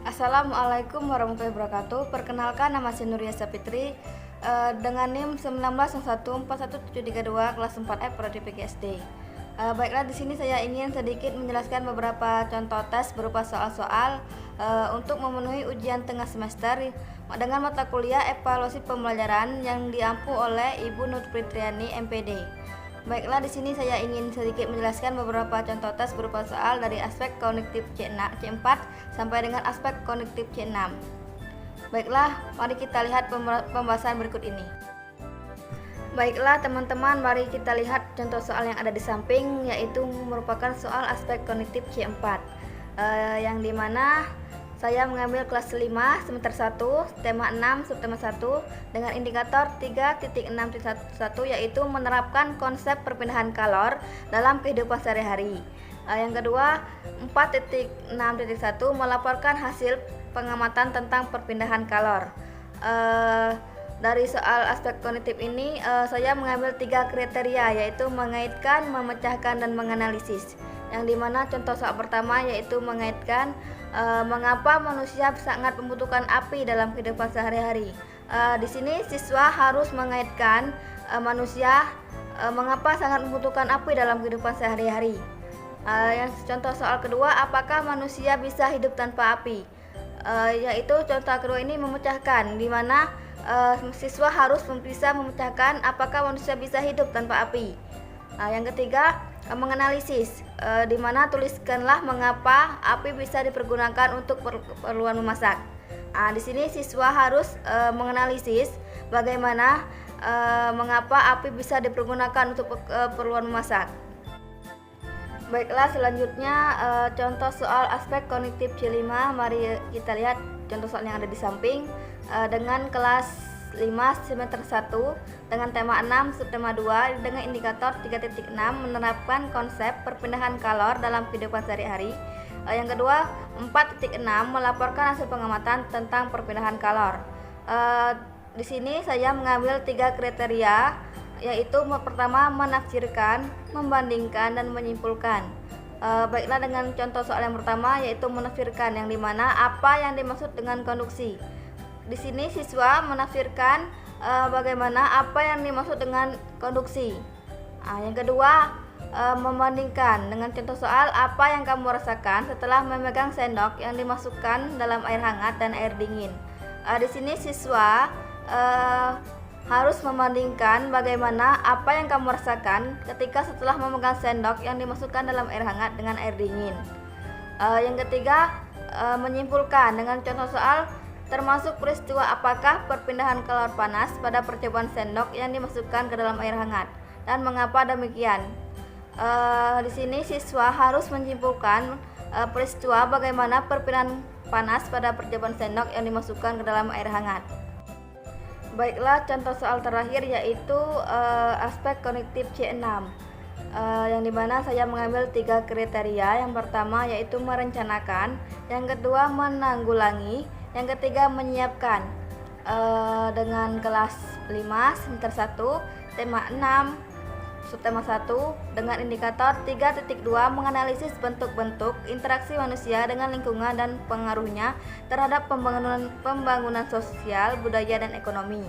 Assalamualaikum warahmatullahi wabarakatuh. Perkenalkan, nama saya Nuria Sapitri dengan NIM 19014132 kelas 4F Prodi PGSD. Baiklah, di sini saya ingin sedikit menjelaskan beberapa contoh tes berupa soal-soal untuk memenuhi ujian tengah semester dengan mata kuliah evaluasi pembelajaran yang diampu oleh Ibu Nur Fitriani MPD. Baiklah, di sini saya ingin sedikit menjelaskan beberapa contoh tes berupa soal dari aspek kognitif C4 sampai dengan aspek kognitif C6. Baiklah, mari kita lihat pembahasan berikut ini. Baiklah teman-teman, mari kita lihat contoh soal yang ada di samping, yaitu merupakan soal aspek kognitif C4 yang dimana saya mengambil kelas 5 semester 1 tema 6 subtema 1 dengan indikator 3.6.1 yaitu menerapkan konsep perpindahan kalor dalam kehidupan sehari-hari. Yang kedua 4.6.1 melaporkan hasil pengamatan tentang perpindahan kalor. Dari soal aspek kognitif ini saya mengambil 3 kriteria, yaitu mengaitkan, memecahkan, dan menganalisis. Yang dimana contoh soal pertama yaitu mengaitkan mengapa manusia sangat membutuhkan api dalam kehidupan sehari-hari. Di sini siswa harus mengaitkan manusia mengapa sangat membutuhkan api dalam kehidupan sehari-hari. Yang contoh soal kedua, apakah manusia bisa hidup tanpa api? Yaitu contoh kedua ini memecahkan, di mana siswa harus bisa memecahkan apakah manusia bisa hidup tanpa api. Yang ketiga menganalisis, di mana tuliskanlah mengapa api bisa dipergunakan untuk keperluan memasak. Di sini siswa harus menganalisis bagaimana mengapa api bisa dipergunakan untuk keperluan memasak. Baiklah, selanjutnya contoh soal aspek kognitif C5. Mari kita lihat contoh soal yang ada di samping dengan kelas 5 semester 1 dengan tema 6 subtema 2 dengan indikator 3.6 menerapkan konsep perpindahan kalor dalam kehidupan sehari-hari. Yang kedua 4.6 melaporkan hasil pengamatan tentang perpindahan kalor. Di sini saya mengambil 3 kriteria, yaitu pertama menafsirkan, membandingkan, dan menyimpulkan. Baiklah, dengan contoh soal yang pertama yaitu menafsirkan, yang dimana apa yang dimaksud dengan konduksi. Di sini siswa menafsirkan bagaimana apa yang dimaksud dengan konduksi. Yang kedua membandingkan dengan contoh soal apa yang kamu rasakan setelah memegang sendok yang dimasukkan dalam air hangat dan air dingin. Di sini siswa harus membandingkan bagaimana apa yang kamu rasakan ketika setelah memegang sendok yang dimasukkan dalam air hangat dengan air dingin. Yang ketiga menyimpulkan dengan contoh soal termasuk peristiwa apakah perpindahan kalor panas pada percobaan sendok yang dimasukkan ke dalam air hangat dan mengapa demikian. Di sini siswa harus menyimpulkan peristiwa bagaimana perpindahan panas pada percobaan sendok yang dimasukkan ke dalam air hangat. Baiklah, contoh soal terakhir yaitu aspek kognitif C6, yang dimana saya mengambil 3 kriteria. Yang pertama yaitu merencanakan, yang kedua menanggulangi, yang ketiga menyiapkan. Dengan kelas 5 semester 1 tema 6 subtema 1 dengan indikator 3.2 menganalisis bentuk-bentuk interaksi manusia dengan lingkungan dan pengaruhnya terhadap pembangunan sosial, budaya, dan ekonomi.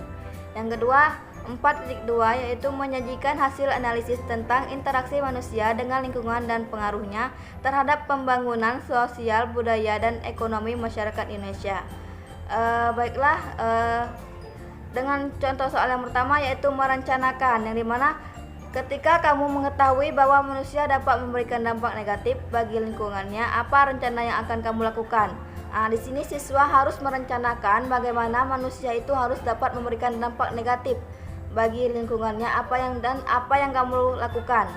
Yang kedua 4.2 yaitu menyajikan hasil analisis tentang interaksi manusia dengan lingkungan dan pengaruhnya terhadap pembangunan sosial, budaya, dan ekonomi masyarakat Indonesia. Baiklah, dengan contoh soal yang pertama yaitu merencanakan, yang dimana ketika kamu mengetahui bahwa manusia dapat memberikan dampak negatif bagi lingkungannya, apa rencana yang akan kamu lakukan? Di sini siswa harus merencanakan bagaimana manusia itu harus dapat memberikan dampak negatif bagi lingkungannya, apa yang kamu lakukan.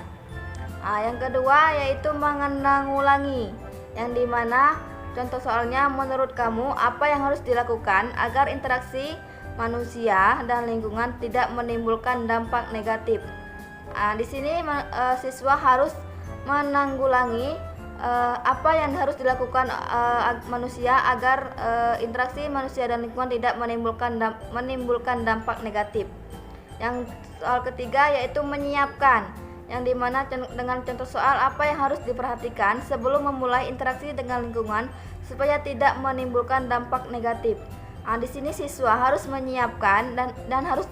Yang kedua yaitu mengulangi, yang dimana contoh soalnya menurut kamu apa yang harus dilakukan agar interaksi manusia dan lingkungan tidak menimbulkan dampak negatif. Di sini siswa harus menanggulangi apa yang harus dilakukan manusia agar interaksi manusia dan lingkungan tidak menimbulkan dampak negatif. Yang soal ketiga yaitu menyiapkan, yang dimana dengan contoh soal apa yang harus diperhatikan sebelum memulai interaksi dengan lingkungan supaya tidak menimbulkan dampak negatif. Nah, di sini siswa harus menyiapkan dan harus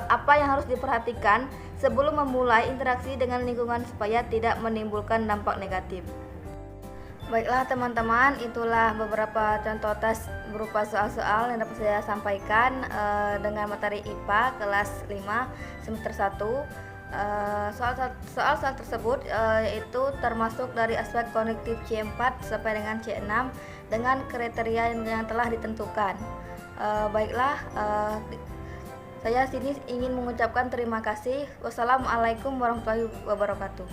apa yang harus diperhatikan sebelum memulai interaksi dengan lingkungan supaya tidak menimbulkan dampak negatif. Baiklah teman-teman, itulah beberapa contoh tes berupa soal-soal yang dapat saya sampaikan dengan materi IPA kelas 5 semester 1. Soal-soal tersebut yaitu termasuk dari aspek kognitif C4 sampai dengan C6 dengan kriteria yang telah ditentukan. Baiklah, saya sini ingin mengucapkan terima kasih. Wassalamualaikum warahmatullahi wabarakatuh.